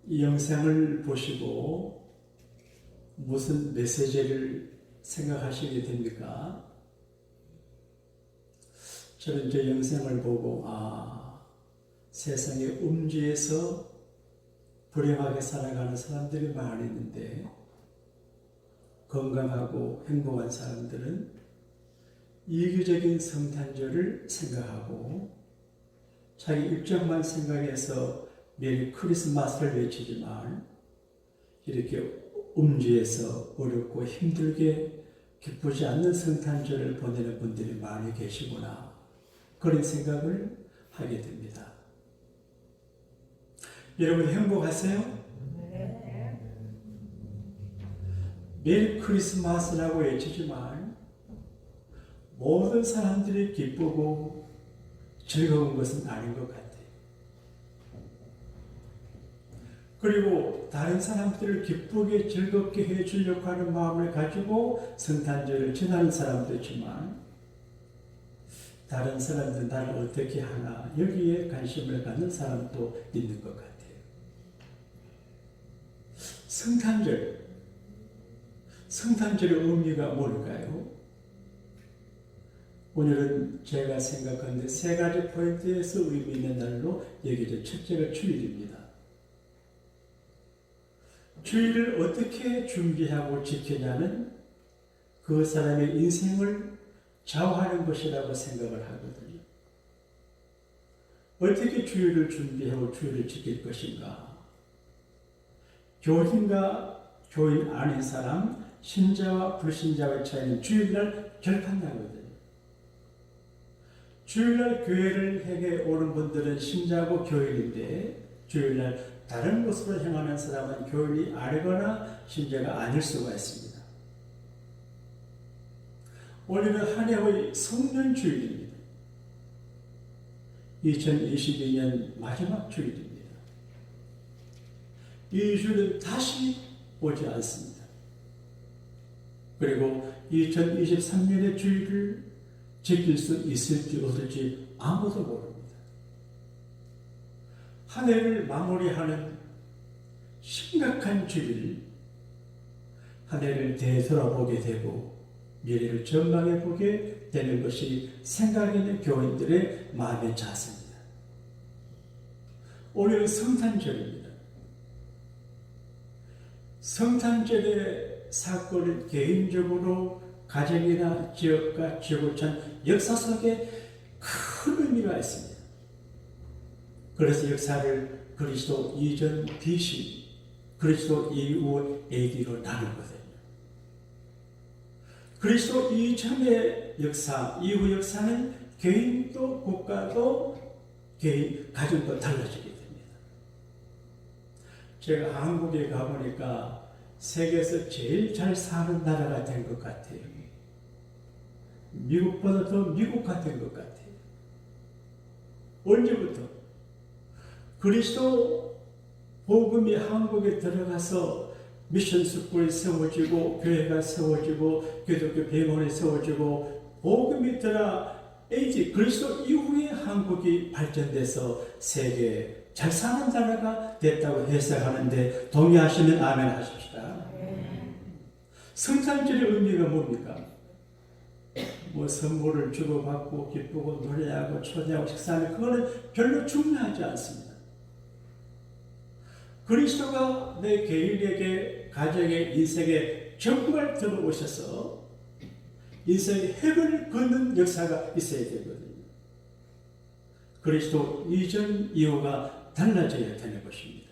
이 영상을 보시고 무슨 메시지를 생각하시게 됩니까? 저는 저 영상을 보고 세상의 음지에서 불행하게 살아가는 사람들이 많았는데 건강하고 행복한 사람들은 이기적인 성탄절을 생각하고 자기 입장만 생각해서 메리 크리스마스를 외치지만 이렇게 음지에서 어렵고 힘들게 기쁘지 않는 성탄절을 보내는 분들이 많이 계시구나, 그런 생각을 하게 됩니다. 여러분 행복하세요? 네. 메리 크리스마스라고 외치지만 모든 사람들이 기쁘고 즐거운 것은 아닌 것 같아요. 그리고 다른 사람들을 기쁘게 즐겁게 해주려고 하는 마음을 가지고 성탄절을 지나는 사람도 있지만 다른 사람들은 나를 어떻게 하나 여기에 관심을 갖는 사람도 있는 것 같아요. 성탄절의 의미가 뭘까요? 오늘은 제가 생각하는데 세 가지 포인트에서 의미 있는 날로 얘기죠. 첫째가 주일입니다. 주일을 어떻게 준비하고 지키냐는 그 사람의 인생을 좌우하는 것이라고 생각을 하거든요. 어떻게 주일을 준비하고 주일을 지킬 것인가? 교인과 교인 아닌 사람, 신자와 불신자의 차이는 주일날 결판나거든요. 주일날 교회를 향해 오는 분들은 신자고 교인인데 주일날 다른 곳으로 향하는 사람은 교인이 아니거나 신자가 아닐 수가 있습니다. 오늘은 한 해의 성년주일입니다. 2022년 마지막 주일입니다. 이 주일은 다시 오지 않습니다. 그리고 2023년의 주일을 지킬 수 있을지 없을지 아무도 모릅니다. 한 해를 마무리하는 심각한 주일, 한 해를 되돌아보게 되고 미래를 전망해 보게 되는 것이 생각 있는 교인들의 마음의 자세입니다. 오늘은 성탄절입니다. 성탄절의 사건은 개인적으로 가정이나 지역과 지구촌 역사 속에 큰 의미가 있습니다. 그래서 역사를 그리스도 이전 BC, 그리스도 이후 AD로 나누거든요. 그리스도 이전의 역사, 이후 역사는 개인도 국가도 가정도 달라지게 됩니다. 제가 한국에 가보니까 세계에서 제일 잘 사는 나라가 된 것 같아요. 미국보다 더 미국 같은 것 같아요. 언제부터? 그리스도 복음이 한국에 들어가서 미션 스쿨이 세워지고 교회가 세워지고 기독교 병원이 세워지고 복음이 들어 그리스도 이후에 한국이 발전돼서 세계 잘 사는 나라가 됐다고 해석하는데 동의하시면 아멘 하십시다. 성탄절의 의미가 뭡니까? 선물을 주고받고 기쁘고 노래하고 초대하고 식사하는 그거는 별로 중요하지 않습니다. 그리스도가 내 개인에게 가정에 인생에 정말 들어오셔서 인생의 해변을 걷는 역사가 있어야 되거든요. 그리스도 이전 이후가 달라져야 되는 것입니다.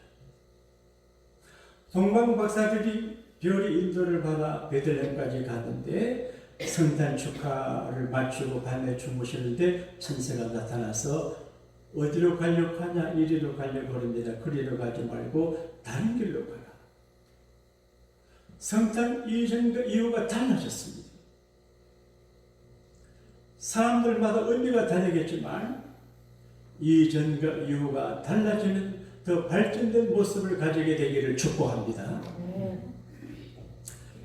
동방 박사들이 별의 인도를 받아 베들레헴까지 갔는데 성탄 축하를 마치고 밤에 주무시는데 천사가 나타나서 어디로 가려고 하냐? 이리로 가려고 합니다. 그리로 가지 말고 다른 길로 가라. 성탄 이전과 이후가 달라졌습니다. 사람들마다 의미가 다르겠지만 이전과 이후가 달라지는 더 발전된 모습을 가지게 되기를 축복합니다.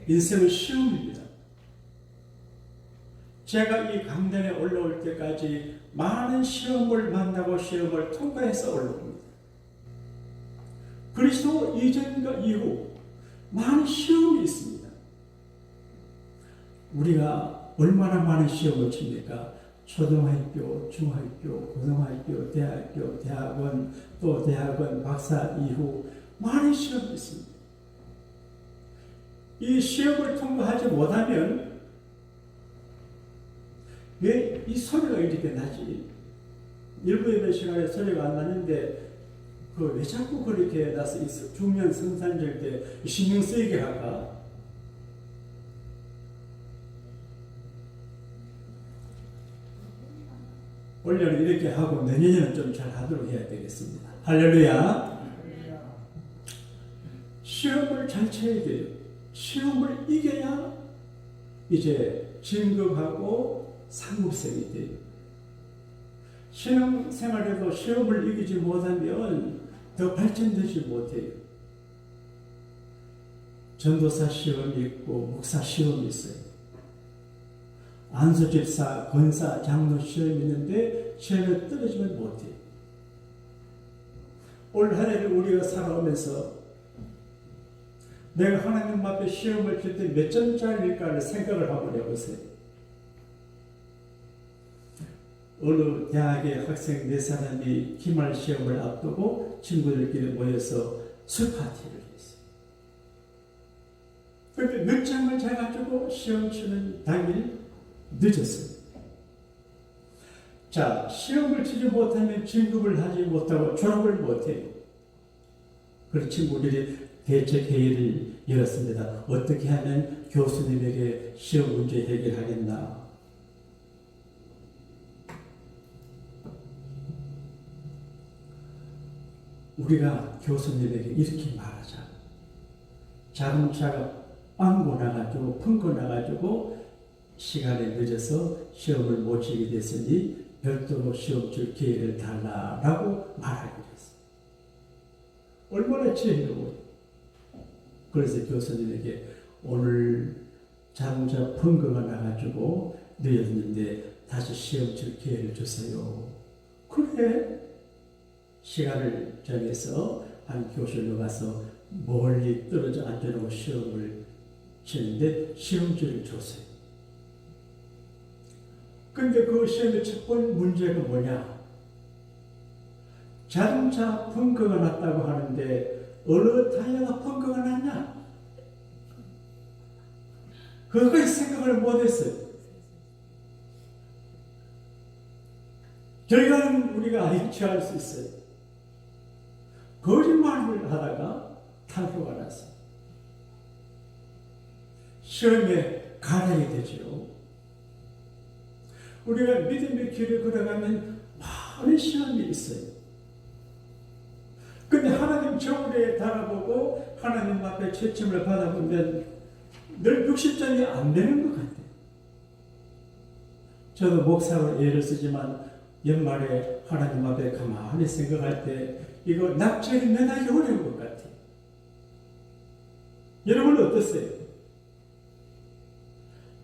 인생은 시험입니다. 제가 이 강단에 올라올 때까지 많은 시험을 만나고 시험을 통과해서 올라옵니다. 그리스도 이전과 이후 많은 시험이 있습니다. 우리가 얼마나 많은 시험을 칩니까? 초등학교, 중학교, 고등학교, 대학교, 대학원, 또 대학원, 박사 이후 많은 시험이 있습니다. 이 시험을 통과하지 못하면 왜 이 소리가 이렇게 나지? 일부 예배 시간에 소리가 안 나는데 왜 자꾸 그렇게 나서 중년 성탄절 때 신경 쓰이게 할까? 올해는 이렇게 하고 내년에는 좀 잘 하도록 해야 되겠습니다. 할렐루야. 시험을 잘 쳐야 돼요. 시험을 이겨야 이제 진급하고 상급생이 돼요. 신앙생활에도 시험을 이기지 못하면 더 발전되지 못해요. 전도사 시험이 있고 목사 시험이 있어요. 안수집사, 권사, 장로 시험이 있는데 시험에 떨어지면 못해요. 올 한 해를 우리가 살아오면서 내가 하나님 앞에 시험을 칠 때 몇 점짜리일까를 생각을 한번 해보세요. 어느 대학의 학생 4사람이 기말 시험을 앞두고 친구들끼리 모여서 술 파티를 했어요. 그런데 몇 장을 재가지고 시험 치는 당일 늦었어요. 자, 시험을 치지 못하면 진급을 하지 못하고 졸업을 못해요. 그래서 친구들이 대책회의를 열었습니다. 어떻게 하면 교수님에게 시험 문제 해결하겠나? 우리가 교수님에게 이렇게 말하자. 자동차가 빵고 나가지고 펑고 나가지고 시간에 늦어서 시험을 못 치게 됐으니 별도로 시험 칠 기회를 달라라고 말하기로 했어요. 얼마나 지혜로워요. 그래서 교수님에게 오늘 자동차 펑거가 나가지고 늦었는데 다시 시험 칠 기회를 주세요. 그래. 시간을 정해서 한 교실로 가서 멀리 떨어져 앉아놓고 시험을 치는데 시험지를 줬어요. 근데 그 시험의 첫 번째 문제가 뭐냐? 자동차 펑크가 났다고 하는데 어느 타이어가 펑크가 났냐? 그거에 생각을 못했어요. 결과는 우리가 유추할 수 있어요. 거짓말을 하다가 탈표가 났어요. 시험에 가려야 되죠. 우리가 믿음의 길을 걸어가면 많은 시험이 있어요. 근데 하나님 저울에 달아보고 하나님 앞에 채점을 받아보면 늘 60점이 안 되는 것 같아요. 저도 목사로 예를 쓰지만 연말에 하나님 앞에 가만히 생각할 때 이거 납작이 매달기 어려운 것 같아요. 여러분은 어떠세요?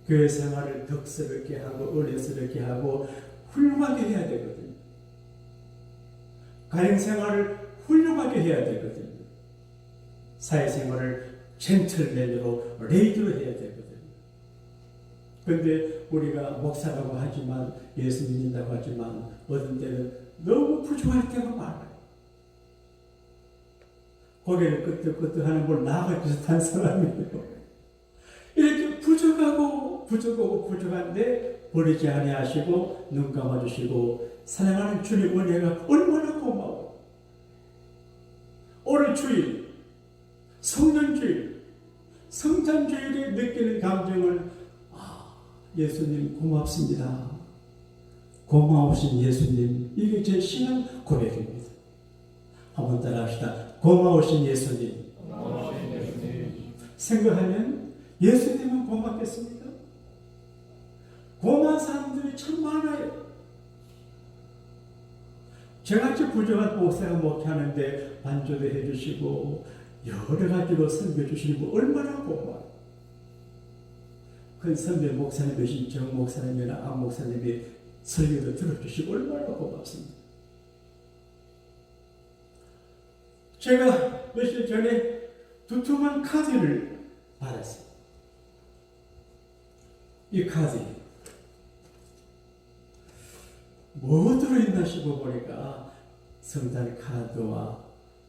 교회 생활을 덕스럽게 하고 의례스럽게 하고 훌륭하게 해야 되거든요. 가정 생활을 훌륭하게 해야 되거든요. 사회생활을 젠틀맨으로 레이드로 해야 되거든요. 그런데 우리가 목사라고 하지만 예수 믿는다고 하지만 어떤 때는 너무 부족할 때가 많아요. 고개를 끄덕끄덕하는 걸 나와 비슷한 사람이에요. 이렇게 부족한데 버리지 아니하시고 눈 감아주시고 사랑하는 주님 은혜가 얼마나 고마워. 오늘 주일, 성년주일, 성탄주일에 느끼는 감정을 예수님 고맙습니다. 고마우신 예수님, 이게 제 신앙 고백입니다. 한번 따라합시다. 고마우신 예수님. 생각하면 예수님은 고맙겠습니까? 고마운 사람들이 참 많아요. 저같이 부족한 목사가 목회하는데 반주도 해주시고 여러 가지로 섬겨주시고 얼마나 고마워요. 큰 선배 목사님이신 정 목사님이나 안 목사님이 설교도 들어주시고 얼마나 고맙습니다. 제가 며칠 전에 두툼한 카드를 받았어요. 이 카드 뭐 들어있나 싶어보니까 성탄 카드와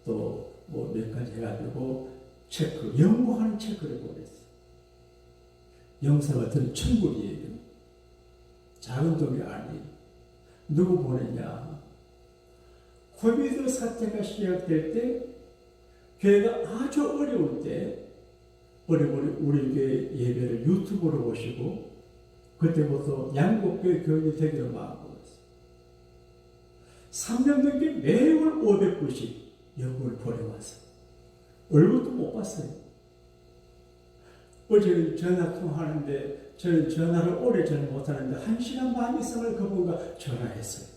또 뭐 몇 가지 해가지고 체크, 연구하는 체크를 보냈어요. 영사가 든 천불이에요. 작은 돈이 아니에요. 누구 보냈냐? 코비드 사태가 시작될 때, 교회가 아주 어려울 때, 우리 교회 예배를 유튜브로 보시고, 그때부터 양국교회 교인이 되기로 마음먹었어요. 3년 넘게 매월 590 연구를 보내왔어요. 얼굴도 못 봤어요. 어제는 전화 통화하는데, 저는 전화를 오래전에 못하는데 1시간 반 이상을 그분과 전화했어요.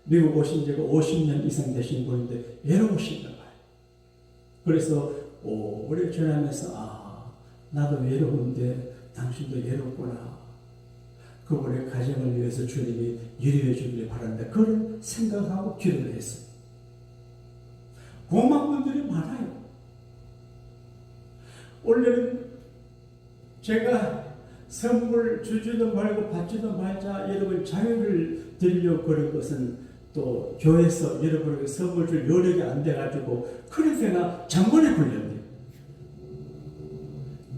미국 오신 지가 50년 이상 되신 분인데 외로우신가 봐요. 그래서 오래 전화하면서 나도 외로운데 당신도 외롭구나. 그분의 가정을 위해서 주님이 유리해 주길 바란다. 그런 생각하고 기도를 했어요. 고마운 분들이 많아요. 원래는 제가 선물 주지도 말고 받지도 말자, 여러분 자유를 드리려고 그런 것은 또 교회에서 여러분에게 선물 줄 여력이 안 돼가지고 그래서 내가 장본에 걸렸네요.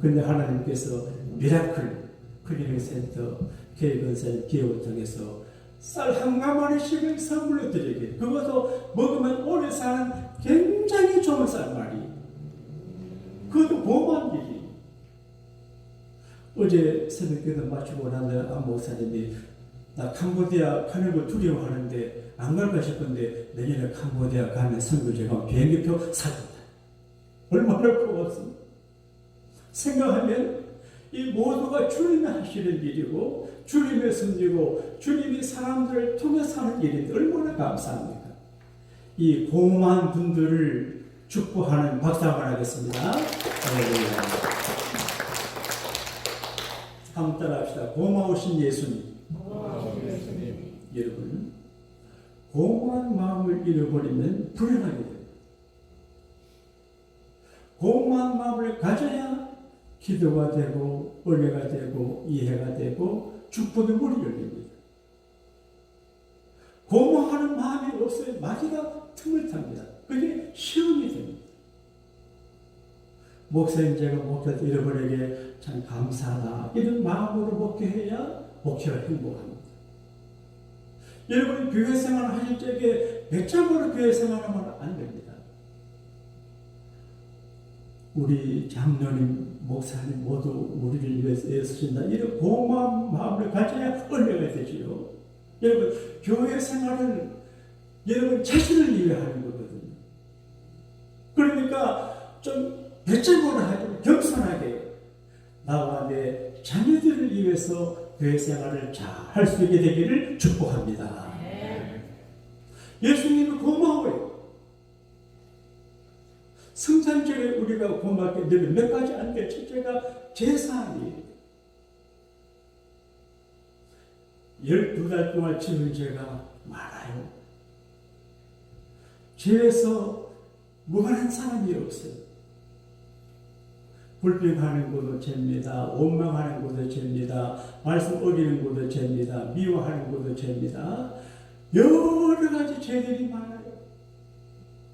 근데 하나님께서 미라클 클리닝 센터 K건설 기업을 통해서 쌀 한 가마리씩을 선물로 드리게, 그것도 먹으면 오래 사는 굉장히 좋은 쌀말이, 그것도 고마운 일이. 어제 새벽기도 마치고 나서 안 목사님이 나 캄보디아 가는 거 두려워하는데 안 갈까 싶은데 내년에 캄보디아 가면 선교제가 비행기표 사준다. 얼마나 고맙습니다. 생각하면 이 모두가 주님이 하시는 일이고 주님의 섭리고 주님이 사람들을 통해서 하는 일인데 얼마나 감사합니까? 이 고마운 분들을 축복하는 박수 한번 하겠습니다. 한번 따라합시다. 고마우신 예수님. 여러분, 고마운 마음을 잃어버리면 불행하게 됩니다. 고마운 마음을 가져야 기도가 되고 은혜가 되고 이해가 되고 축복의 문이 열립니다. 고마워하는 마음이 없어요. 마귀가 틈을 탑니다. 그게 시험이 됩니다. 목사님, 제가 목회를 잃어버리게 참 감사하다, 이런 마음으로 목회해야 목회가 행복합니다. 여러분, 교회 생활을 하실 적에 배짱으로 교회 생활하면 안 됩니다. 우리 장로님, 목사님 모두 우리를 위해서 애쓰신다, 이런 고마운 마음을 가져야 은혜가 되지요. 여러분, 교회 생활은 여러분 자신을 위해 하는 거거든요. 그러니까 좀 배짱으로 하고 겸손하게 나와 내 자녀들을 위해서 교회 생활을 잘 할 수 있게 되기를 축복합니다. 예수님은 고마워요. 성탄절에 우리가 고맙게 되면 몇 가지 안 돼. 첫째가 제사이에요. 12달 동안 지은 죄가 많아요. 죄에서 무한한 사람이 없어요. 불평하는 것도 죄입니다. 원망하는 것도 죄입니다. 말씀 어기는 것도 죄입니다. 미워하는 것도 죄입니다. 여러 가지 죄들이 많아요.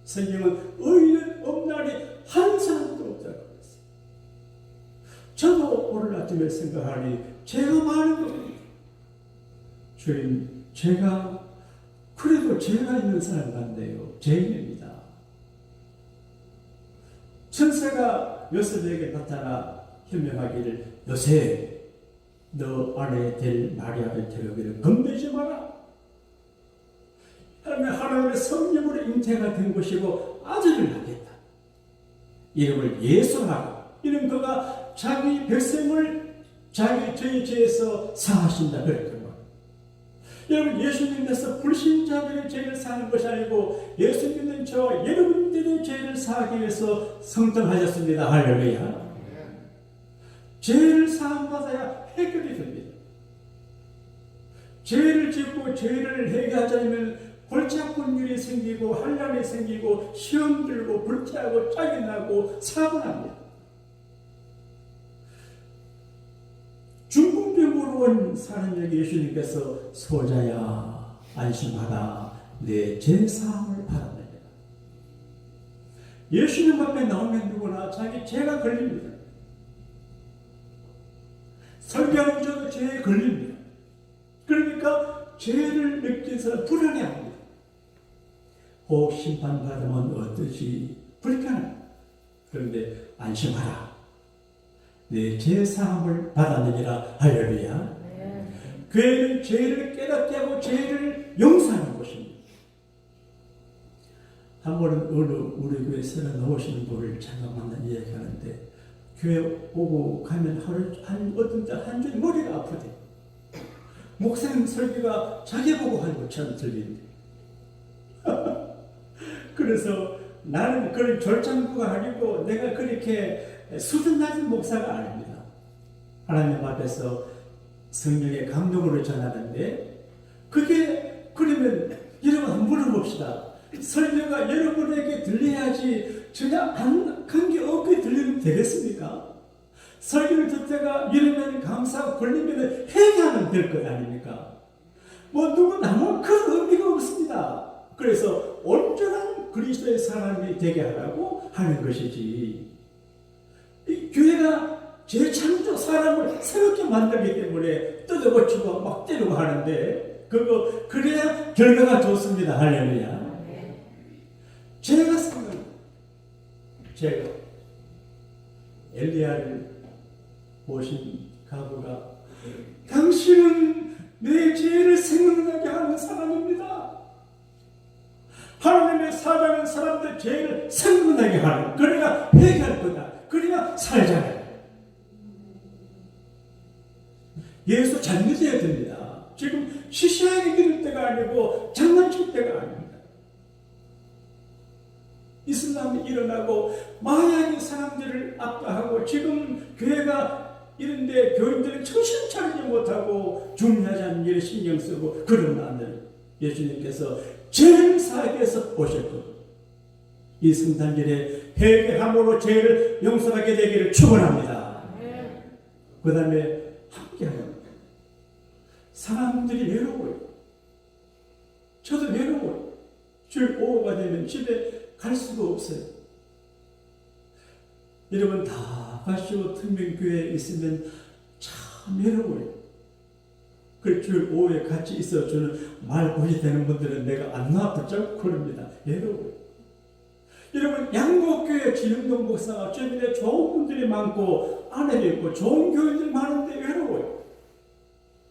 성경은 의인은 없나니 한 사람도 없다고 했어요. 저도 오늘 아침에 생각하니 죄가 많은 겁니다. 주님, 제가 그래도 죄가 있는 사람 같네요. 죄인입니다. 천사가 요셉에게 나타나 현명하기를, 요셉, 너 아내 될 마리아를 데려오기를 겁내지 마라. 하나님의 성령으로 잉태가 된 것이고 아들을 낳겠다. 이름을 예수하라. 이는 그가 자기 백성을 저희 죄에서 사하신다 그랬거든요. 여러분, 예수님께서 불신자들의 죄를 사는 것이 아니고 예수 믿는 저와 여러분들의 죄를 사하기 위해서 성탄하셨습니다. 할렐루야. 죄를 사함받아야 해결이 됩니다. 죄를 짓고 죄를 해결하자면 골치 아픈 일이 생기고 환란이 생기고 시험 들고 불쾌하고 짜증 나고 사고 납니다. 중풍병으로 온 사람에게 예수님께서 소자야 안심하라 내 죄사함을 받았느니라. 예수님 앞에 나오면 누구나 자기 죄가 걸립니다. 설교하는 저도 죄에 걸립니다. 그러니까 죄를 느껴서 불안해합니다. 혹 심판받으면 어떠지 불편합니다. 그런데 안심하라 내 죄사함을 받았느니라. 할렐루야. 교회는 죄를 깨닫게 하고 죄를 용서하는 곳입니다. 한 번은 어느 우리 교회 새로 나오시는 분을 잠깐 만나 이야기하는데 교회 오고 가면 어떤 때 한 주 머리가 아프대. 목사님 설교가 자기 보고 한 것처럼 들리는데 그래서 나는 그런 졸장부가 아니고 내가 그렇게 수준 낮은 목사가 아닙니다. 하나님 앞에서 성령의 감동으로 전하는데 그게 그러면 여러분 한번 물어봅시다. 설교가 여러분에게 들려야지 전혀 관계없게 들리면 되겠습니까? 설교를 듣다가 이러면 감사하고 걸리면 회개하면 될 것 아닙니까? 뭐 누구 나무 큰 의미가 없습니다. 그래서 온전한 그리스도의 사람이 되게 하라고 하는 것이지. 이 교회가 재창조 사람을 새롭게 만들기 때문에 뜯어고치고 막 때리고 하는데 그거 그래야 결과가 좋습니다. 할렐루야. 제가 엘리야를 모신 가부가 당신은 내 죄를 생각나게 하는 사람입니다. 하나님의 사랑하는 사람들 죄를 생각나게 하는 그래야 회개할 거다. 그래야 살잖아요. 예수 잘 믿어야 됩니다. 지금 시시하게 믿을 때가 아니고 장난칠 때가 아닙니다. 이슬람이 일어나고 마약이 사람들을 압도하고 지금 교회가 이런데 교인들은 정신 차리지 못하고 중요하지 않은 일에 신경 쓰고 그런 나를 예수님께서 죄를 사하기 위해서 오셨고 이 성탄절에 회개함으로 죄를 용서하게 되기를 축원합니다. 그 다음에 함께하는 사람들이 외로워요. 저도 외로워요. 주일 오후가 되면 집에 갈 수가 없어요. 여러분 다 가시고 특명교회에 있으면 참 외로워요. 그 주일 오후에 같이 있어 주는 말고이 되는 분들은 내가 안 나와붙잡고 그럽니다. 외로워요. 여러분 양곡교회 진흥동 목사가 주변에 좋은 분들이 많고 아내도 있고 좋은 교회들 많은데 외로워요.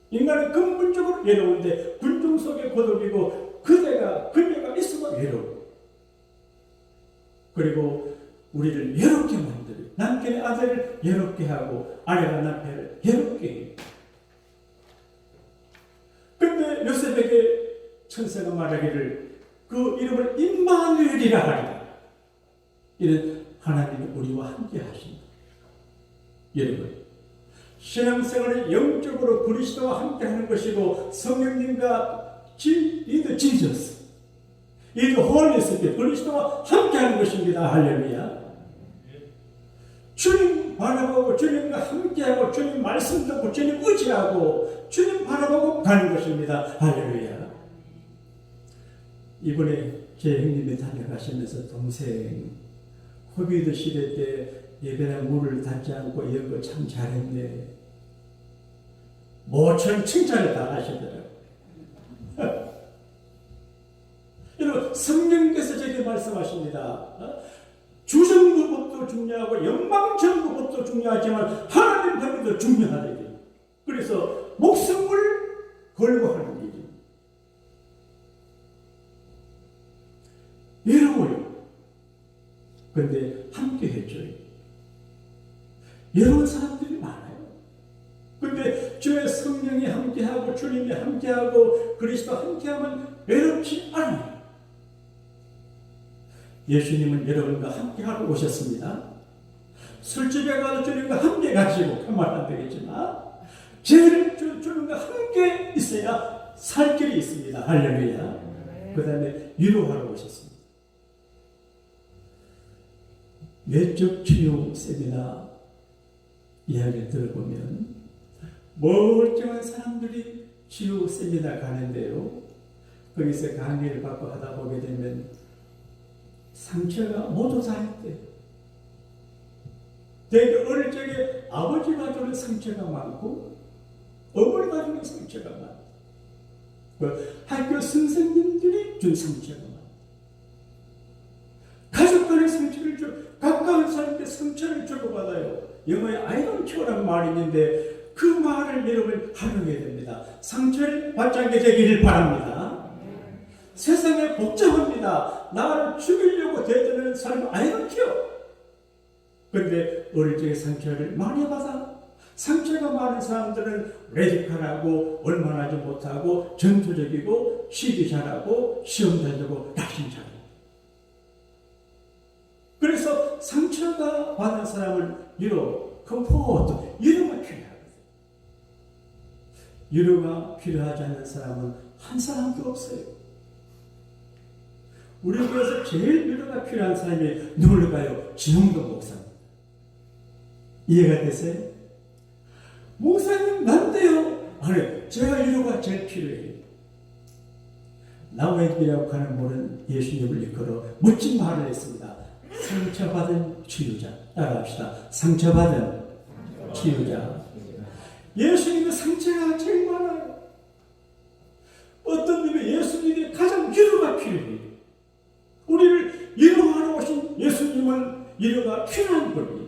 인간은 근본적으로 외로운데 군중 속에 고독이고 그대가 있으면 외로워요. 그리고 우리를 외롭게 만들어요. 남편의 아들을 외롭게 하고 아내가 남편을 외롭게 해요. 근데 요셉에게 천사가 말하기를 그 이름을 임마누엘이라 하리라. 이는 하나님이 우리와 함께 하신다. 여러분 신앙생활은 영적으로 그리스도와 함께 하는 것이고 성령님과 이도 지저스 이도 홀리스피 그리스도와 함께 하는 것입니다. 할렐루야. 주님 바라보고 주님과 함께하고 주님 말씀 듣고 주님 의지하고 주님 바라보고 가는 것입니다. 할렐루야. 이번에 제 형님이 다녀가시면서 동생 코비드 시대 때 예배나 문을 닫지 않고 이런 거 참 잘했네. 모처럼 칭찬을 다 하시더라고요. 여러분 성령께서 제게 말씀하십니다. 주정부법도 중요하고 영방정부법도 중요하지만 하나님 법도 중요하다. 그래서 목숨을 걸고 하는 일입니다. 외로워요. 그런데 함께 해줘요. 외로운 사람들이 많아요. 그런데 주의 성령이 함께하고 주님이 함께하고 그리스도 함께하면 외롭지 않아요. 예수님은 여러분과 함께하러 오셨습니다. 술집에 가서 주님과 함께 가시고 그 말은 안 되겠지만 주님과 함께 있어야 살 길이 있습니다. 할렐루야. 그 다음에 위로하러 오셨습니다. 외적 치유 세미나 이야기를 들어보면 멀쩡한 사람들이 치유 세미나 가는데요. 거기서 강의를 받고 하다 보게 되면 상처가 모두 다 있대요. 되게 어릴 적에 아버지가 주는 상처가 많고 어머니가 주는 상처가 많고 학교 선생님들이 준 상처가 많고 가족 간의 상처를 가까운 사람께 상처를 주고받아요. 영어에 I don't care라는 말이 있는데 그 말을 여러분 활용해야 됩니다. 상처를 받지 않게 되기를 바랍니다. 세상에 복잡합니다. 나를 죽이려고 대드는 사람은 I don't care. 그런데 어릴 적에 상처를 많이 받아 상처가 많은 사람들은 레디컬하고 얼마나 하지 못하고 전투적이고 시기 잘하고 시험 잘 되고 낙심 잘하고 그래서 상처가 받은 사람은 위로, 컴포트, 위로가 필요하거든요. 위로가 필요하지 않는 사람은 한 사람도 없어요. 우리 교회에서 제일 위로가 필요한 사람이 누굴까요? 지용도 목사님. 이해가 되세요? 목사님 난데요. 아니, 제가 위로가 제일 필요해요. 나웨이라고 하는 분은 예수님을 이끌어 멋진 말을 했습니다. 상처받은 치유자. 따라합시다. 상처받은 치유자. 예수님의 상처가 제일 많아요. 어떤 님이 예수님이 가장 위로가 필요해요. 우리를 위로하러 오신 예수님은 위로가 필요한 분이에요.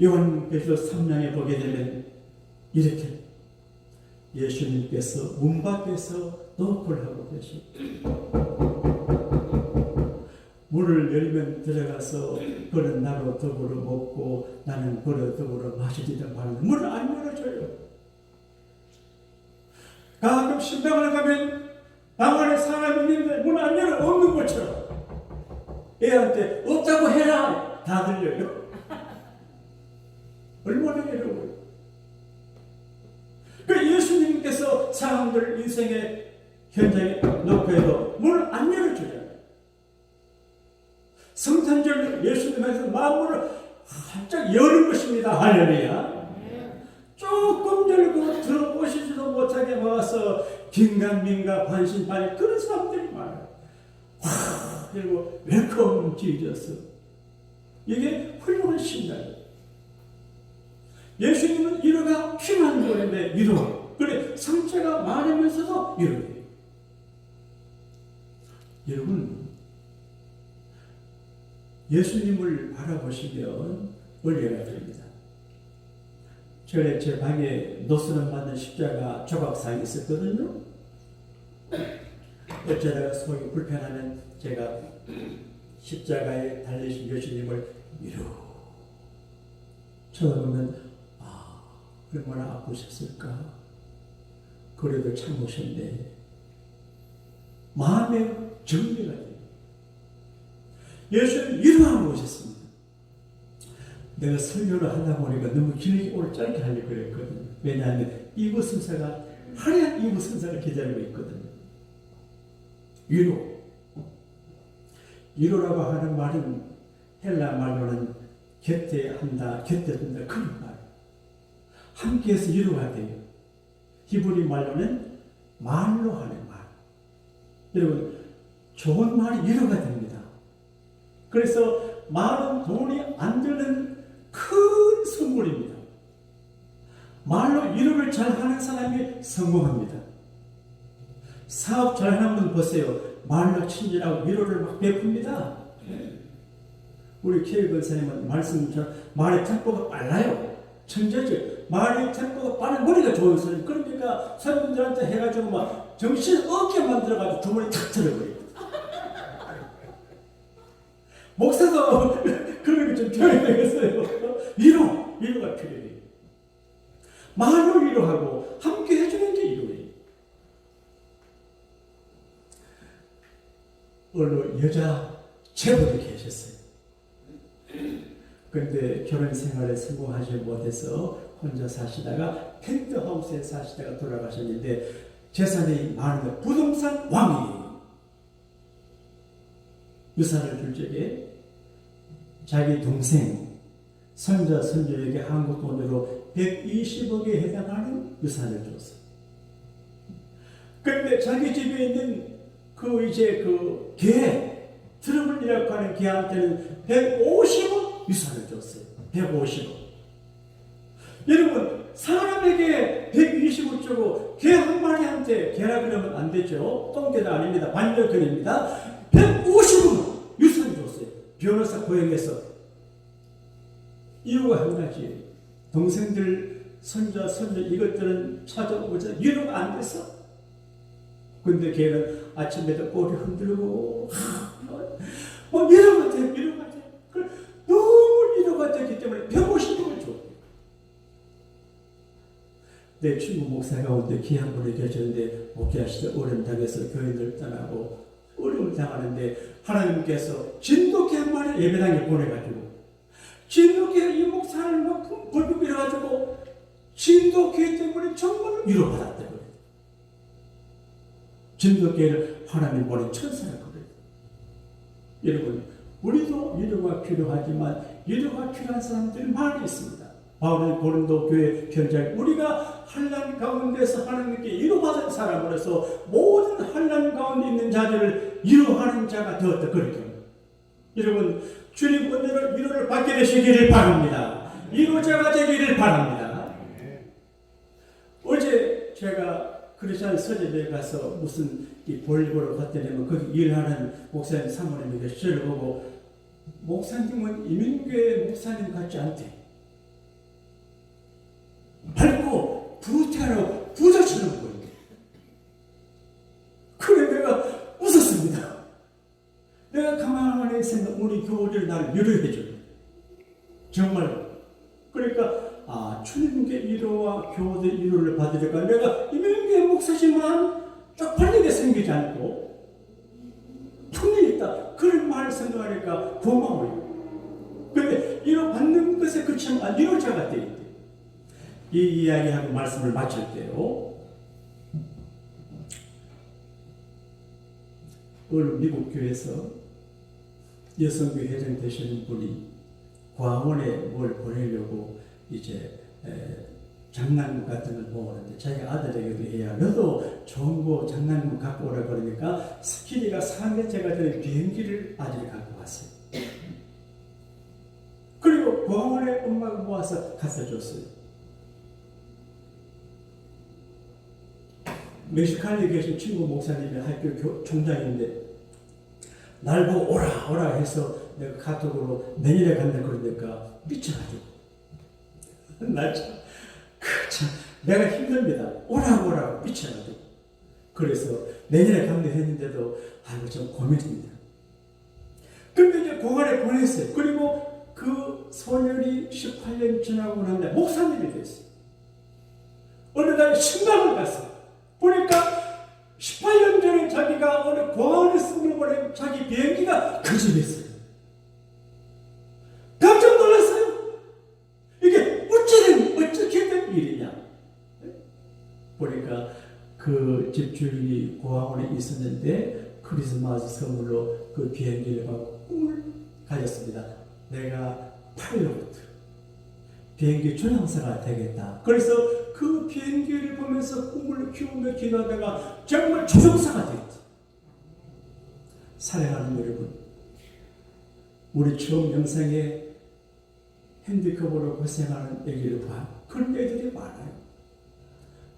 요한계시록 3장에 보게 되면 이렇게 예수님께서 문 밖에서 노크를 하고 계시고 문을 열면 들어가서 그는 나로 더불어 먹고 나는 그로 더불어 마시리라 하는데 문을 안 열어줘요. 가끔 신방을 가면 방 안에 사람이 있는데 문 안 열어 없는 것처럼 애한테 없다고 해라 다 들려요. 얼마나 외로워요. 그 예수님께서 사람들 인생의 현장에 놓고 해도 문을 안 열어줘요. 성탄절 예수님께서 마음을 활짝 여는 것입니다. 할렐루야. 조금 열고 들어오시지도 못하게 막아서 긴가민가 반신반의 그런 사람들이 많아요. 그리고 웰컴 지저스. 이게 훌륭한 신앙이에요. 예수님은 위로가 필요한 분인데 위로. 그래 상처가 많으면서도 위로해요. 여러분 예수님을 바라보시면 은혜가 됩니다. 전에 제 방에 노스름 받는 십자가 조각상이 있었거든요. 어쩌다가 속이 불편하면 제가 십자가에 달리신 예수님을 위로 쳐다보면 얼마나 아프셨을까. 그래도 참으셨네. 마음의 정리가 돼요. 예수님 위로하고 오셨습니다. 내가 설교를 하다 보니까 너무 길게 오늘 짧게 하려고 그랬거든요. 왜냐하면 2부 순서가 화려한 2부 순서가 기다리고 있거든요. 위로. 위로라고 하는 말은 헬라 말로는 곁에 한다, 곁에 둔다 그런 말. 함께해서 위로가 돼요. 히브리 말로는 말로 하는 말. 여러분 좋은 말이 위로가 됩니다. 그래서 말은 돈이 안 드는 큰 선물입니다. 말로 위로를 잘하는 사람이 성공합니다. 사업 잘하는 분 보세요. 말로 친절하고 위로를 막 베풉니다. 우리 케이 권사님은 말의 템포가 빨라요. 천재죠. 말의 템포가 빠른 머리가 좋은 사람. 그러니까 사람들한테 해가지고 막 정신 없게 만들어가지고 주머니 탁 들어버려요. 목사도 그런 게 좀 필요해 되겠어요. 위로가 필요해요. 말로 위로하고 함께 해주는 게 위로예요. 어느 여자 제부도 계셨어요. 그런데 결혼 생활에 성공하지 못해서 혼자 사시다가 펜트하우스에 사시다가 돌아가셨는데 재산이 많은 부동산 왕이 유산을 줄 적에 자기 동생 손자 손주에게 한국 돈으로 120억에 해당하는 유산을 줬어요. 그런데 자기 집에 있는 개 트러블이라고 하는 개한테는 150억 유산을 줬어요. 150억. 여러분, 사람에게 120억 주고 개 한 마리한테, 개라 그러면 안 되죠. 똥개도 아닙니다. 반려견입니다. 150억 유산을 줬어요. 변호사 고용해서. 이유가 한 가지. 동생들, 손자, 손주 이것들은 찾아오자 위로가 안 됐어. 근데 걔는 아침에도 꼬리 흔들고 위로가 돼. 너무 위로가 되기 때문에 150억을 줘. 내 친구 목사 가운데 귀한 분이 계셨는데 목회하시다 어려움 당해서 교인들 떠나고 어려움을 당하는데 하나님께서 진돗개 한 마리 예배당에 보내가지고 진돗개 이 목사를 막 벌금 밀어가지고 진돗개 때문에 정말 위로받았대요. 진돗개를 하나님 보낸 천사라고 그래요. 여러분, 우리도 위로가 필요하지만 위로가 필요한 사람들이 많이 있습니다. 바울은 고린도 교회 편지할 우리가 환난 가운데서 하나님께 위로받은 사람으로서 모든 환난 가운데 있는 자들을 위로하는 자가 되었다. 그렇게 여러분, 주님 은혜로 위로를 받게 되시기를 바랍니다. 위로자가 되기를 바랍니다. 어제 제가 크리스천 서재에 가서 무슨 볼일보러 갔더니 거기 일하는 목사님 사모님이 저를 보고 목사님은 이민교회 목사님 같지 않대. 밝고 부태하고 부자처럼 보인대. 그래 내가 웃었습니다. 내가 가만히 생각 우리 교우들 나를 위로해줘. 정말. 그러니까 주님께 위로와 교우들 위로를 받으려고 내가 이민교회 목사지만 쪽팔리게 생기지 않고 품이 있다. 그런 말을 생각하니까 고마워요. 그런데 위로 받는 것에 그치면 위로자가 되어 있대. 이 이야기하고 말씀을 마칠 때요. 어느 미국 교회에서 여성교회 회장 되시는 분이 과원에 뭘 보내려고 이제 장난감 같은 걸 모으는데 자기 아들에게도 해야 너도 좋은 거 장난감 갖고 오라 그러니까 스키니가 3년째가 되는 비행기를 아들이 갖고 왔어요. 그리고 과원에 엄마가 모아서 갖다 줬어요. 멕시칸에 계신 친구 목사님이 학교 총장인데 날 보고 오라 해서 내가 카톡으로 내년에 간다 그러니까 삐쳐가지고 내가 힘듭니다. 오라고 삐쳐가지고 그래서 내년에 간다 했는데도 좀 고민입니다. 그런데 이제 공안에 보냈어요. 그리고 그 소년이 18년 지나고 난 다음에 목사님이 됐어요. 어느 날 신방을 갔어요. 보니까 18년 전에 자기가 어느 공항에 쓰는 거에 자기 비행기가 거짓했어요. 깜짝 놀랐어요. 이게 어떻게 된 일이냐. 보니까 그 집주인이 고아원에 있었는데 크리스마스 선물로 그 비행기를 받고 꿈을 가졌습니다. 내가 파일로트 비행기 조종사가 되겠다. 그래서 그 비행기를 보면서 꿈을 키우며 기도하다가 정말 조종사가 되었지. 사랑하는 여러분, 우리 처음 영상에 핸디컵으로 고생하는 애기를 봐. 그런 애들이 많아요.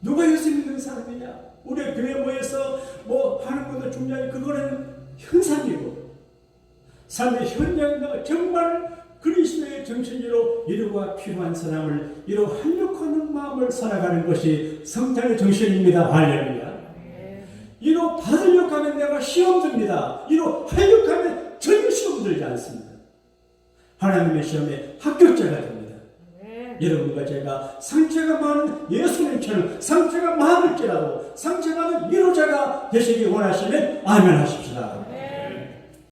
누가 예수 믿는 사람이냐? 우리 교회 모여서 하는 것도 중요하지. 그거는 현상이고 삶의 현장과 정말 그리스도의 정신으로 위로가 필요한 사람을 위로하려고 하는 마음을 살아가는 것이 성탄의 정신입니다. 할렐루야. 위로 받으려고 하면 내가 시험 듭니다. 위로하려고 하면 전혀 시험 들지 않습니다. 하나님의 시험에 합격자가 됩니다. 여러분과 제가 상처가 많은 예수님처럼 상처가 많을지라도 상처가 많은 위로자가 되시기 원하시면 아멘 하십시오.